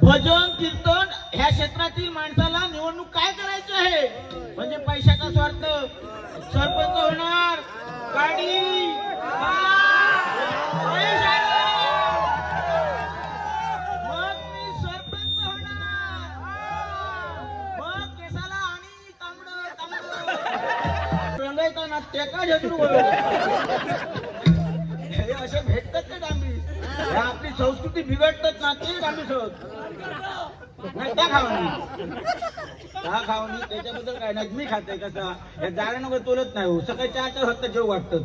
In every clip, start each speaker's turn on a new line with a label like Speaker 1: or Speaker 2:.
Speaker 1: भजन कीर्तन ह्या क्षेत्रातील माणसाला निवडणूक काय करायची आहे म्हणजे पैशाचा स्वार्थ. सरपंच होणार, गाडी, मग मी सरपंच होणार, मग केसाला आणि तांबड रंगायचा ना ते का झटू हे असे भेटतात ते डांबी. आपली संस्कृती बिघडतात ना ते डांबी सोड नाही त्या खावणी त्याच्याबद्दल काय नाही. मी खाते कसं या जाण्या नको तोलत नाही हो. सकाळी 4 वाजता जेव वाटतं.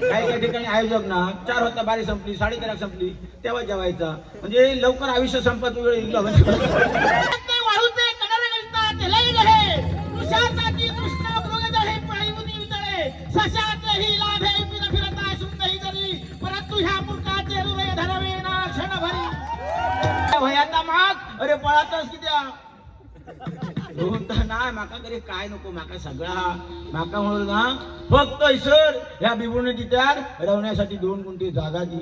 Speaker 1: काही ठिकाणी आयोजक ना 4 वाजता बारी संपली, 3:30 संपली तेव्हा जेवायचा म्हणजे लवकर आयुष्य संपत वेळ भयाता माग. अरे पळातच कित्या नाही माका तरी काय नको. माका सगळा माका म्हणून ना फक्त ईश्वर ह्या बिबुणे तिथ्यार रवण्यासाठी 2 गुंठी जागा दी.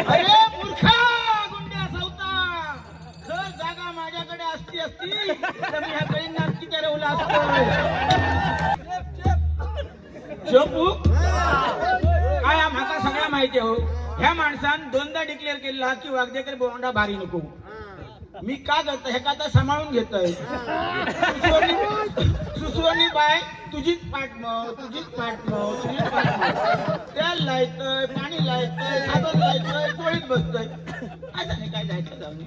Speaker 1: अरे मूर्खा गुंड्या सवता, जर जागा माझ्याकडे असती तर मी ह्या कळींना किती रवला असतो. काय माका सगळ्या माहिती हो. ह्या माणसान 2दा डिक्लेअर केला की वागदेकर बोंडा भारी नको. मी का करतो हे का आता सांभाळून घेतोय. सुसवणी बाय तुझीच पाठमव, तुझीच पाठमव, तुझीच पाठमव. तेल लायतय, पाणी लायतय, साबण लायतय, चोळीत बसतोय. आता नाही काय जायचं जाऊन.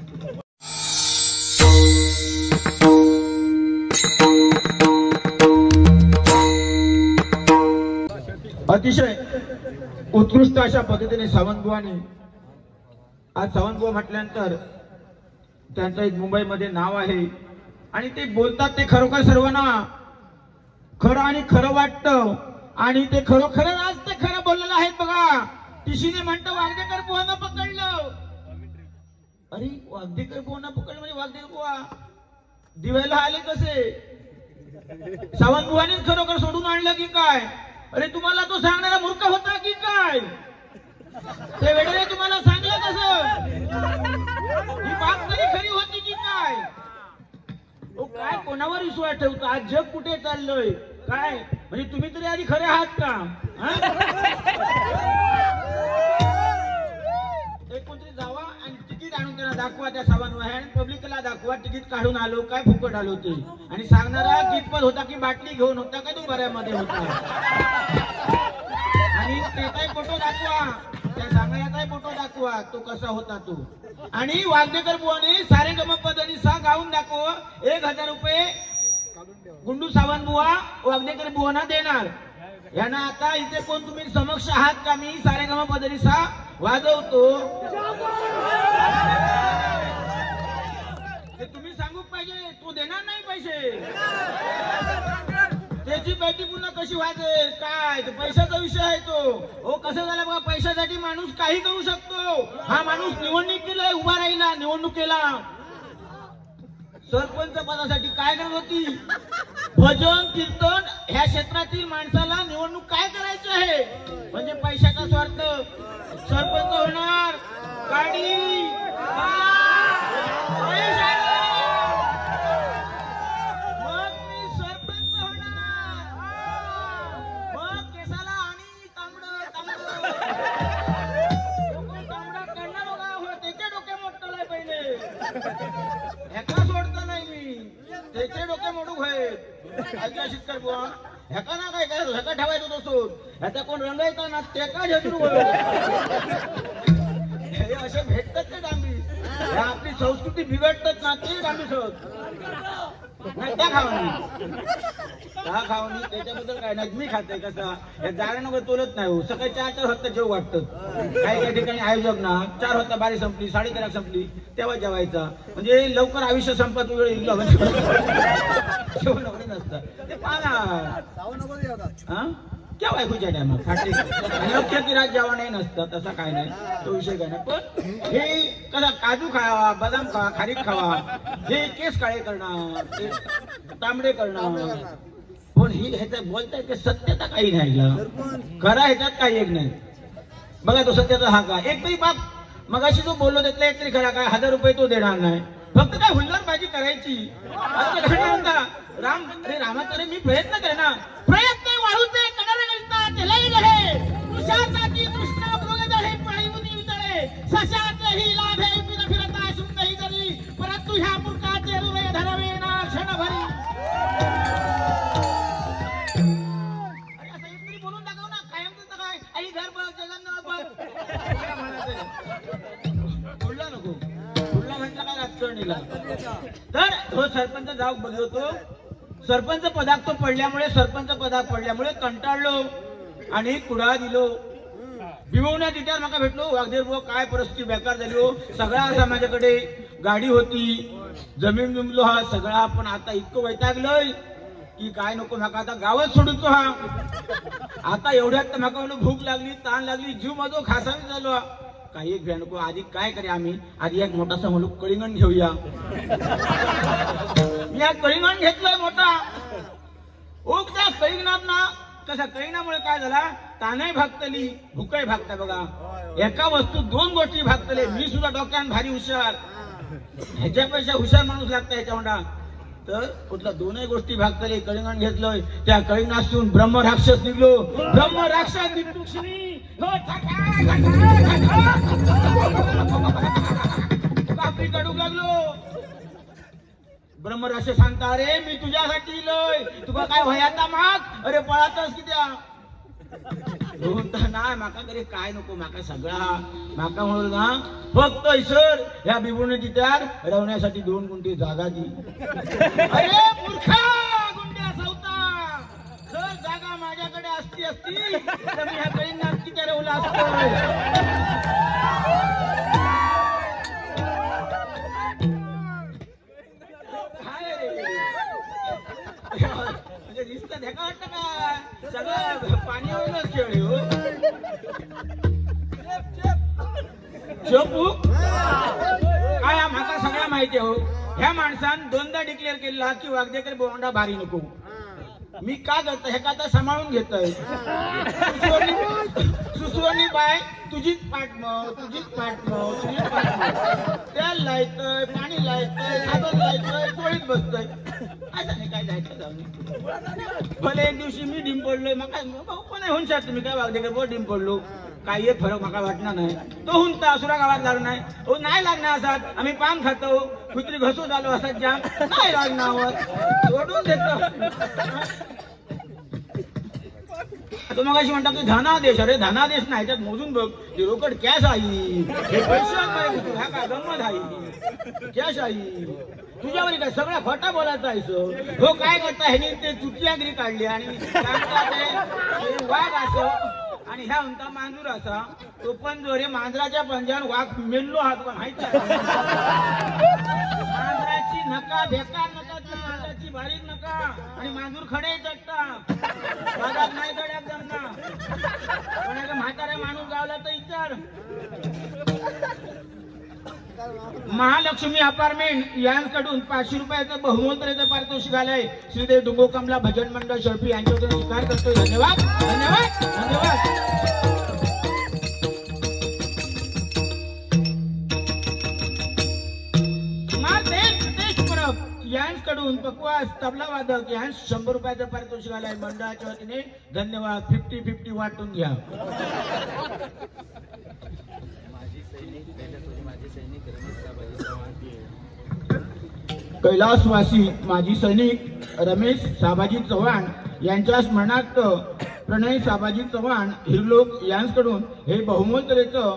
Speaker 1: अतिशय उत्कृष्ट अशा पद्धतीने सावंतबुवांनी आज सावंतबुवा म्हटल्यानंतर त्यांचं एक मुंबईमध्ये नाव आहे आणि ते बोलतात ते खरोखर सर्वांना खरं आणि खरं वाटतं आणि ते खरोखर आज ते खरं बोललेलं आहेत. बघा तिशीने म्हणतं वागदेकर बुवांना पकडलं. अरे वागदेकर बुवांना पकडलं म्हणजे वागदेकर बुवा दिवायला आले कसे. सावंतबुवांनीच खरोखर सोडून आणलं की काय. अरे तुम्हाला तो सांगणारा मूर्ख होता की काय. ते वेळेला तुम्हाला सांगलं कसं. ही बात तरी खरी होती की काय. काय कोणावर विश्वास ठेवतो. आज जग कुठे चाललंय काय म्हणजे तुम्ही तरी आधी खरे आहात का. कोणतरी जावा आणि तिकीट आणून त्यांना दाखवा त्या सावंतबुवा पब्लिकला दाखवा तिकीट काढून आलो काय फुकट आलो ते आणि सांगणारा कितपत होता की बाटली घेऊन होता का तू बऱ्यामध्ये होता आणि त्याचाही फोटो दाखवा. त्या सांगण्याचाही फोटो दाखवा तो कसा होता तो. आणि वागदेकर बुवाने सारे गमपदानी सा गाऊन दाखव. 1000 रुपये गुंडू सावंतबुवा वागदेकर बुवांना देणार. यांना आता इथे कोण तुम्ही समक्ष आहात का. मी सारे गमपदानी सा वाजवतो ते तुम्ही सांगू पाहिजे. तो देणार नाही पैसे. त्याची बैठी पुन्हा कशी वाजेल काय पैशाचा विषय आहे तो. हो कसं झालं बघा पैशासाठी माणूस काही करू शकतो. हा माणूस निवडणुकीला उभा राहिला. निवडणुकीला सरपंच पदासाठी काय करत होती. भजन कीर्तन ह्या क्षेत्रातील माणसाला निवडणूक काय करायची आहे म्हणजे पैशाचा स्वार्थ. सरपंच होणार, गाडी, मग मी सरपंच होणार, मग केसाला आणि तांबड करणार बघा. हो त्याचे डोके मोडतलाय पहिले. ह्याका सोडता नाही मी. त्याचे डोके मोडू होय. ऐका शिक्कर बुवा ह्याका ना काय करायचं. ह्याका ठेवायचं तो सोड. ह्याचा कोण रंगायचा ना ते का झटू हे असे भेटतात ते डांबी. आपली संस्कृती बिघडतात ना ते डांबी सोड नाही त्या खावणी त्याच्याबद्दल काय नाही. मी खाते कसं या जाण्या नको तोलत नाही हो. सकाळी 4 वाजता जेव वाटतं. काही ठिकाणी आयोजक ना 4 वाजता बारी संपली, 3:30 संपली तेव्हा जेवायचा म्हणजे लवकर आयुष्य संपत वेळ जेवण वगैरे नसतं ते पाहा. क्या बायकोच्या टायमात फाटली लक्ष की रात जेवण नाही नसतं तसा काय नाही तो विषय काय नाही. पण हे कसा काजू खावा, बदाम खावा, खारीक खावा, हे केस काळे करणं, तांबडे करणं. पण ही ह्याच्यात बोलताय की सत्यता काही नाही. खरा ह्याच्यात काही एक नाही. बघा तो सत्याचा हा का एक तरी बाप मगाशी जो बोललो त्यातला एक तरी खरा काय 1000 रुपये तो देणार नाही. फक्त काय हुल्लडबाजी करायची राम अरे रामाचं मी प्रयत्न करे ना प्रयत्न वाढूचे कणारे गणता त्यालाही गळे तुषारसाठी कृष्ण मृगद हे पाळीमुनी वितळे सशाचेही लाभे पिन फिरता शुंगही जरी परंतु ह्या मूर्खाचे हृदय धरवे ना क्षणभरी अरे असं एकतरी बोलून दाखव ना कायमच काय आई घर बघ जगन्नाथ बघ बोलला नको बोलला म्हटलं काय राजकारणीला तर हो सरपंच जाऊ बघतो सरपंच पदाक तो पडल्यामुळे सरपंच पदाक पडल्यामुळे कंटाळलो आणि कुडा दिलो बिवण्यात तिथे मला भेटलो वागदेर भाऊ काय परिस्थिती बेकार झाली हो सगळा असा माझ्याकडे गाडी होती जमीन जुमलो हा सगळा पण आता इतकं वैतागलोय की काय नको माका आता गावच सोडूचो हा आता एवढ्यात तर माका भूक लागली ताण लागली जीव माझो खासावी झालो काही एक नको आधी काय करे आम्ही आधी एक मोठासा म्हणू कळिंगण घेऊया या कळिंगण घेतलंय मोठा ओक त्या कळिंगणात ना कसा कळिंगणामुळे काय झाला तानही भागतली भूकही भागता बघा एका वस्तू दोन गोष्टी भागतले मी सुद्धा डोक्यात भारी हुशार ह्याच्यापेक्षा हुशार माणूस लागता ह्याच्या म्हणा तर कुठल्या दोनही गोष्टी भागतले कळिंगण घेतलंय त्या कळिंगणातून ब्रह्म राक्षस निघलो ब्रह्म राक्षस कापडी काढू लागलो ब्रह्मराक्षस सांगता अरे मी तुझ्यासाठी इलोय तुका काय भयाता माग अरे पळातच की त्या नाही माका करे काय नको माका सगळा माका म्हणून ना फक्त ईश्वर ह्या बिबुने तिथ्यार रवण्यासाठी 2 गुंठी जागा दी अरे मूर्खा गुंड्या सवता जर जागा माझ्याकडे असती तर मी ह्या कळींनात किती रवला असतो दिसत ढेका वाटत का सगळं पाण्यावरूनच खेळ हो काय माका सगळं माहिती हो ह्या माणसान 2दा डिक्लेअर केला की वागदेकर बोंडा भारी नको मी का करतो हे का आता सांभाळून घेतोय सुसवणी बाय तुझीच पाठमव तेल लायतय पाणी लायतय साबण लायतय चोळीत बसतय असं नाही काय जायचं जाऊन भले एक दिवशी मी डिम पडलोय मग कोण होऊन शकत तुम्ही काय वागदे काय डिम पडलो काही एक फरक मला वाटणार नाही तो हुंता असुरा गावात लागणार हो नाही लागणार असाच आम्ही पान खातो कुत्री घसू झालो असत जाम नाही लागणार सोडून देतो तो मग अशी म्हणतात धनादेश अरे धनादेश नाही त्यात मोजून बघ ते रोकड कॅश आई हे पैसे हा का गंमत आई कॅश आई तुझ्यावर काय सगळा खोटा बोलायचा आहे हो काय करता ह्यानी ते चुटल्यागिरी काढली आणि वाघ असं आणि ह्या म्हणता मांजूर असा तो पण जो रे मांजराच्या पंजान वाघ मेल्लो हा तुला माहिती आहे मांजराची नका बेकार नका मांजराची बारीक नका आणि मांजूर खडे चटता बाजात नाही गड्यात जमता कोणाचा म्हातारा माणूस गावला तर विचार महालक्ष्मी अपार्टमेंट यांकडून 500 रुपयाचं बहुमूल्य पारितोषिक आलंय श्रीदेव डुंगो कमला भजन मंडळ शेळपी यांच्याकडून स्वीकार करतोय धन्यवाद धन्यवाद धन्यवाद यांकडून पकवास तबला वादक यांस 100 रुपयाचं पारितोषिक आलंय मंडळाच्या वतीने धन्यवाद 50-50 वाटून घ्या कैलासवासी माजी सैनिक रमेश साबाजी चव्हाण यांच्या स्मरणार्थ प्रणय साबाजी चव्हाण हिरलोक यांकडून हे बहुमूल्यचं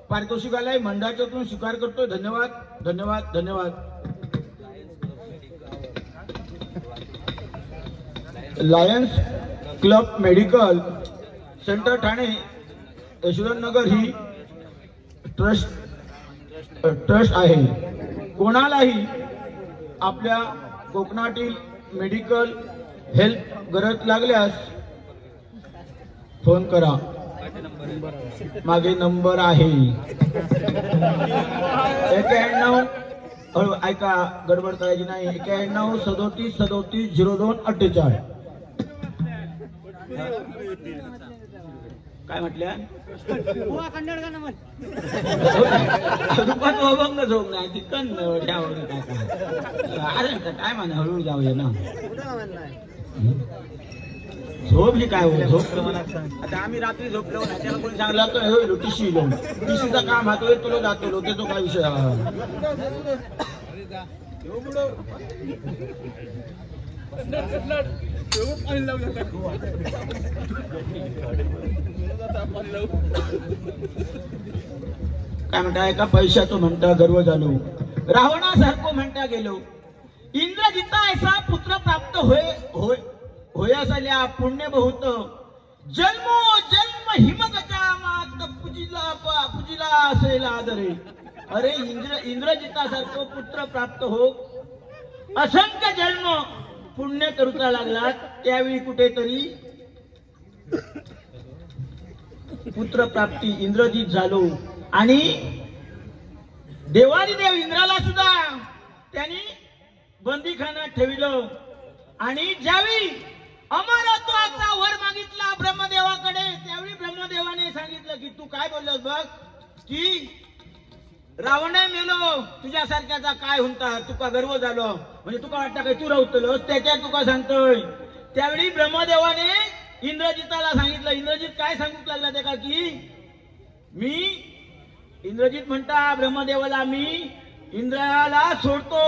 Speaker 1: पारितोषिक आलंय मंडळाच्यातून स्वीकार करतो धन्यवाद धन्यवाद धन्यवाद Lions Club medical centre Thane Yashwantnagar ही ट्रस्ट आहे कोणालाही आपल्या कोकणातील मेडिकल हेल्प गरज लागल्यास फोन करा मागे नंबर आहे 91 ऐका गडबड करायची नाही 91 37 37 02 48 काय म्हटल्या
Speaker 2: बुवा कन्नड गाणं म्हण.
Speaker 1: दुपार अभंग झोप नाही ती कन्नड यावर काय काय काय म्हणा हळूहळू जाऊया ना. झोप ही काय हो झोप प्रमाणात. आता आम्ही रात्री झोपलो ना त्याला कोणी सांगला तर होईल टिशी लोन टिशीचा काम हातोय तुला जातो त्याचा काय विषय काय म्हणता एका पैशाचं म्हणता गर्व झालो रावणासारखं म्हणता गेलो इंद्रजिता ऐसा पुत्र प्राप्त होयासल्या पुण्य बहुत जन्मो जन्म हिमगजा मात पूजिला असेल आदरे. अरे इंद्रजितासारखं पुत्र प्राप्त हो असंख्य जन्म पुण्य करूचा लागला त्यावेळी कुठेतरी पुत्र प्राप्ती इंद्रजित झालो आणि देवानी देव इंद्राला सुद्धा त्यांनी बंदीखान्यात ठेविलं. आणि ज्यावेळी अमरत्वाचा वर मागितला ब्रह्मदेवाकडे त्यावेळी ब्रह्मदेवाने सांगितलं की तू काय बोललास बघ की रावण मेलो तुझ्यासारख्याचा काय म्हणता तुका गर्व झालो म्हणजे तुका वाटतं काय तू राहतलोस त्याच्यात तुका सांगतोय. त्यावेळी ब्रह्मदेवाने इंद्रजिताला सांगितलं. इंद्रजित काय सांगू लागला ते का की मी इंद्रजित म्हणता ब्रह्मदेवाला मी इंद्राला सोडतो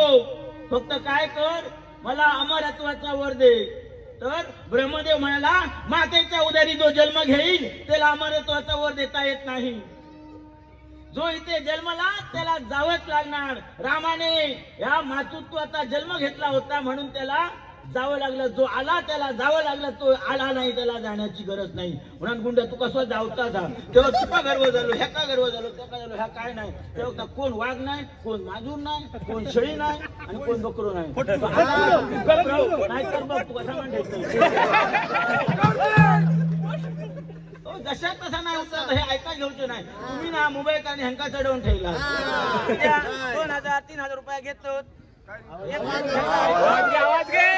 Speaker 1: फक्त काय कर मला अमरत्वाचा वर दे. तर ब्रह्मदेव म्हणाला मातेच्या उदरी जो जन्म घेईल त्याला अमरत्वाचा वर देता येत नाही. जो इथे जन्मला त्याला जावंच लागणार. रामाने या मातृत्वाचा जन्म घेतला होता म्हणून त्याला जावं लागलं. जो आला त्याला जावं लागलं तो आला नाही त्याला जाण्याची गरज नाही. म्हणून गुंड तू कसं जावता जा तेव्हा तुका गर्व झालो ह्या का गर्व झालो त्या का झालो ह्या काय नाही तेव्हा कोण वाघ नाही कोण माजूर नाही कोण शेळी नाही आणि कोण बकरो नाही. नाहीतर बघ तू कसा म्हणतो जशा तसा नाही होता हे ऐका घेऊचे नाही. तुम्ही ना मुंबईत आणि हंका चढवून ठेवला 2,000-3,000 रुपये घेतो. आवाज घे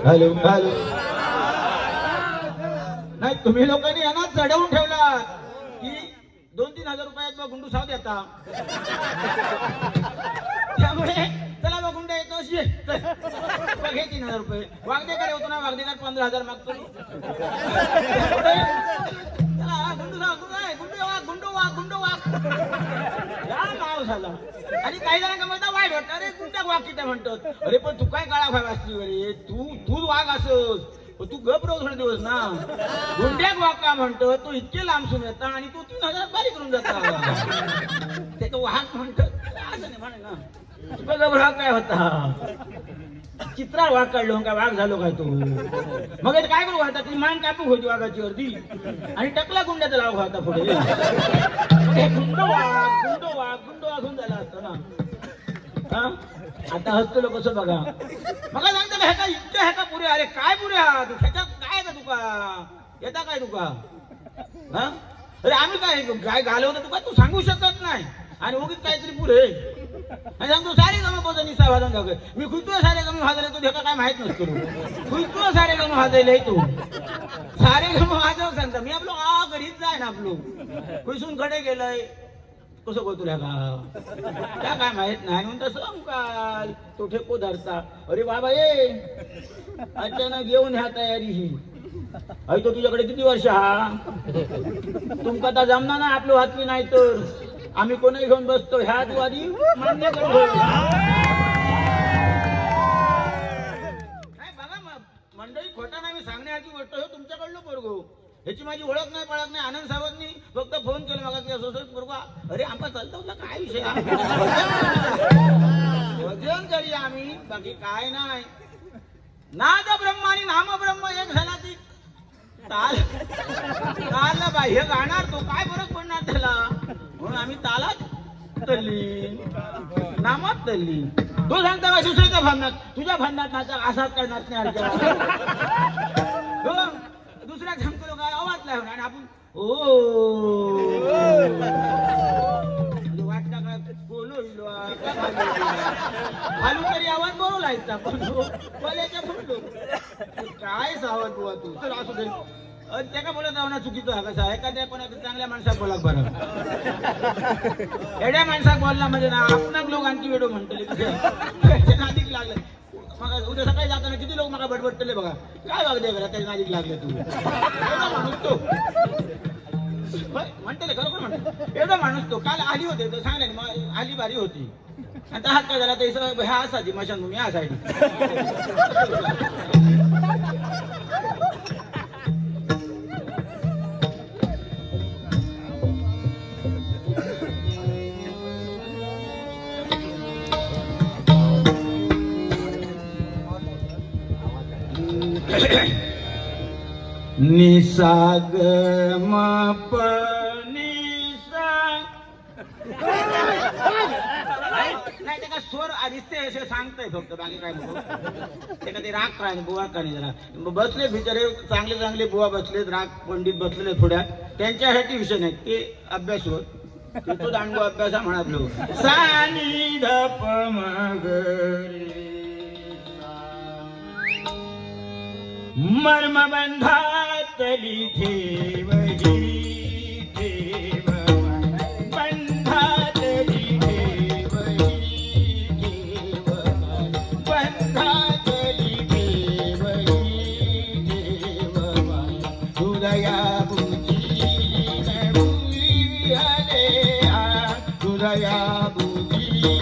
Speaker 1: हॅलो हॅलो नाही तुम्ही लोकांनी यांना चढवून ठेवला की 2-3,000 रुपयात बघ गुंडू साव देता. त्यामुळे चला बघ गुंडा येतो घे 3,000 रुपये. वागदेकर होतो ना वागदेकर 15,000 मागतो. चला गुंडू साव गुंडू वाग या नाव झाला. आणि काही जणांना म्हणता वाईट वाटतं अरे गुंडा वाग किती म्हणतात. अरे पण तू काय काळा भाग असती अरे तू वाघ असोस तू गप रोज थोडे दिवस ना गुंड्याक वाघ का म्हणतो तू इतके लांबसून येता आणि तू 3,000 बारीक करून जाता ते तो वाघ म्हणतो असं नाही म्हणे ना. तुका गभरा काय होता चित्रा वाघ काढलो काय वाघ झालो काय तू मग काय करू आता ती मान कापू होती वाघाची अर्धी आणि टकला गुंड्याचा लाव होता पुढे गुंडो वाघ होऊन झाला असतं ना. आता हसतो लोक कसं बघा मला सांगता ह्याचा इतकं ह्याचा पुरे अरे काय पुरे हा तू ह्याच्या काय का तुका येता काय तुका हा अरे आम्ही काय गाय घालवतो तुका तू सांगू शकत नाही आणि उगीच काहीतरी पुरे आणि सांगतो सारे गम बोलतो निसा वाजून जाऊ मी खुलतो सारे गम वाजले तू ह्याचा काय माहित नसतो खुलतो सारे गम वाजले तू सारे गम वाजव सांगता मी आपलं घरीच जाय ना आपलं खुसून कडे गेलंय कसं बोलतो का काय माहित नाही म्हणून तसं काय तो ठेको धरता अरे बाबा ये अचानक घेऊन ह्या तयारी ही अरे तो तुझ्याकडे किती वर्ष हा तुमका आता जमना ना आपलं हातवी नाही तर आम्ही कोणी घेऊन बसतो ह्याच वादी मान्य करू काय बघा मंडळी खोटा नाही मी सांगण्याची गोष्ट हो तुमच्याकडलं पोरगो ह्याची माझी ओळख नाही पळत नाही. आनंद सावंतनी फक्त फोन केला मग की असं बरोबर अरे आम्हाला चालतो काय विषय भजन करी आम्ही बाकी काय नाही. नाद ब्रह्म आणि नाम ब्रह्म एक झाला ती ताल बाह्य गाणार तो काय फरक पडणार त्याला म्हणून आम्ही तालात तल्ली नामात तल्ली. तो सांगता बा दुसऱ्याच्या भांडणात तुझ्या भांडणात नाचा असाच करणार नाही दुसऱ्या सांगतो काय आवाज नाही होणार आणि आपण ओ वाटता काय बोलो आलू तरी आवाज बोलायचा पण बोलायच्या फुटलो काय सावध बुवा तू तर असू दे त्या का बोलत ना चुकीचं हा कसं एखाद्या पण चांगल्या माणसाक बोला बरं एवढ्या माणसाक बोलला म्हणजे ना आपणाक लोक आणखी वेडो म्हणतले त्याच्या नादीक लागले मग उद्या सकाळी जाताना किती लोक मला बडबडतले बघा काय वागदे घरात त्याच्या नादीक लागले तू माणूस तो म्हणते खरोखर म्हणतो एवढा माणूस तो काल आली होते तर सांगले आली बारी होती आता हात काय झाला तर ह्या असायची मशानभूमी ह्या साईड निसाग माप नाही त्याला स्वर आधीच ते असे सांगताय फक्त बाकी काय ते का ते राग काय बुवा का नाही जरा बसले बिचारे चांगले चांगले बुवा बसलेत राग पंडित बसलेले थोड्या त्यांच्यासाठी विषय नाही ते अभ्यास होत तो दांडगो अभ्यास म्हणत लो सानी धप मगरे मर्म बंधातली ठेवही ठेव बंधातली ठेवही ठेव बंधातली ठेवही ठेव हृदया बुजी विहले हृदया बुजी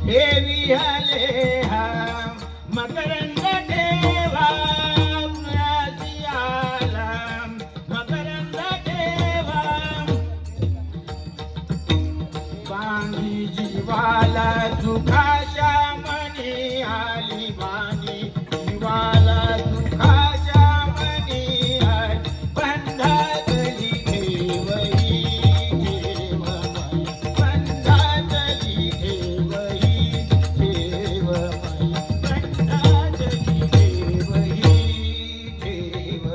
Speaker 1: हे विहले मकरंद ठेवा जीवाला सुखाच्या मनी आली बाणी जीवाला सुखाच्या मनी आली बंधातली ठेवही ठेव बंधातली ठेवही ठेव बंधातली ठेवही ठेव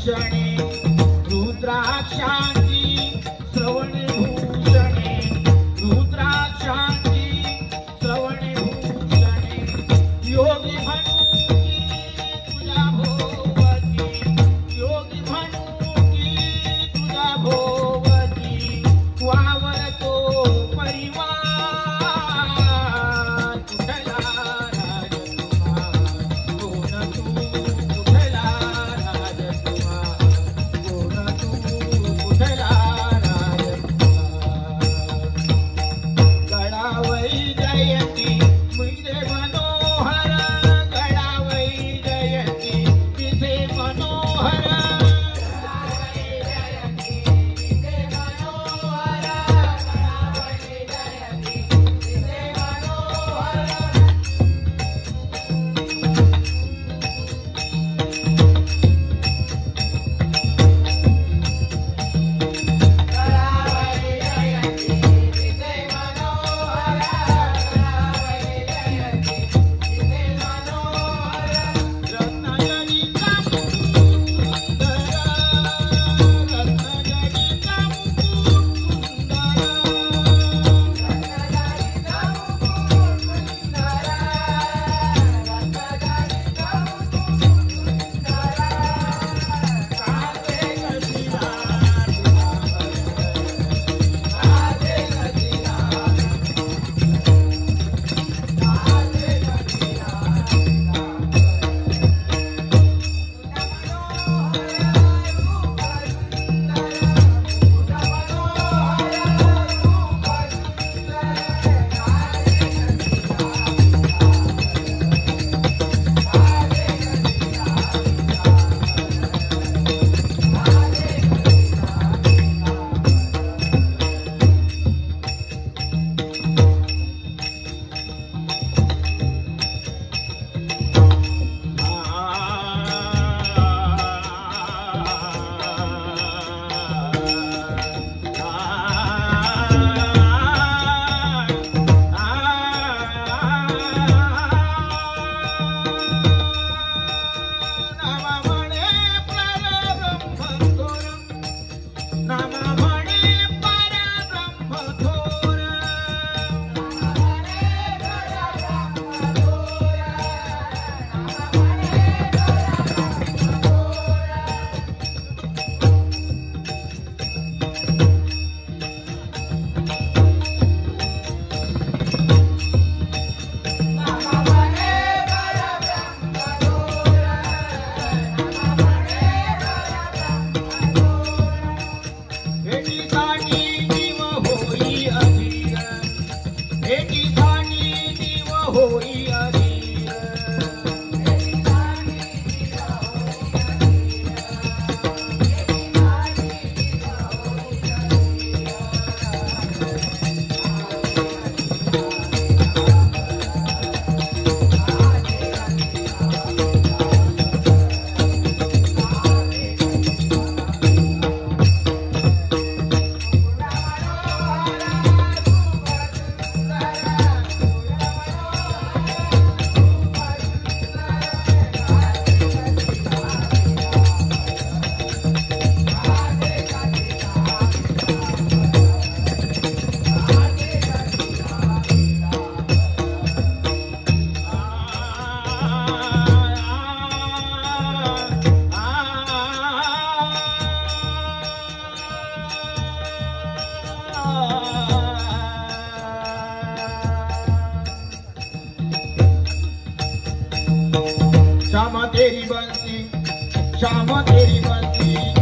Speaker 1: भूषणे रुद्राक्षांची श्रवणे भूषणे रुद्राक्षांची श्रवणे भूषणे योग विठ्ठला गडावई जयंती मुझे मनोहर गडावई जयंती तिथे मनोहर श्याम तेरी बंसी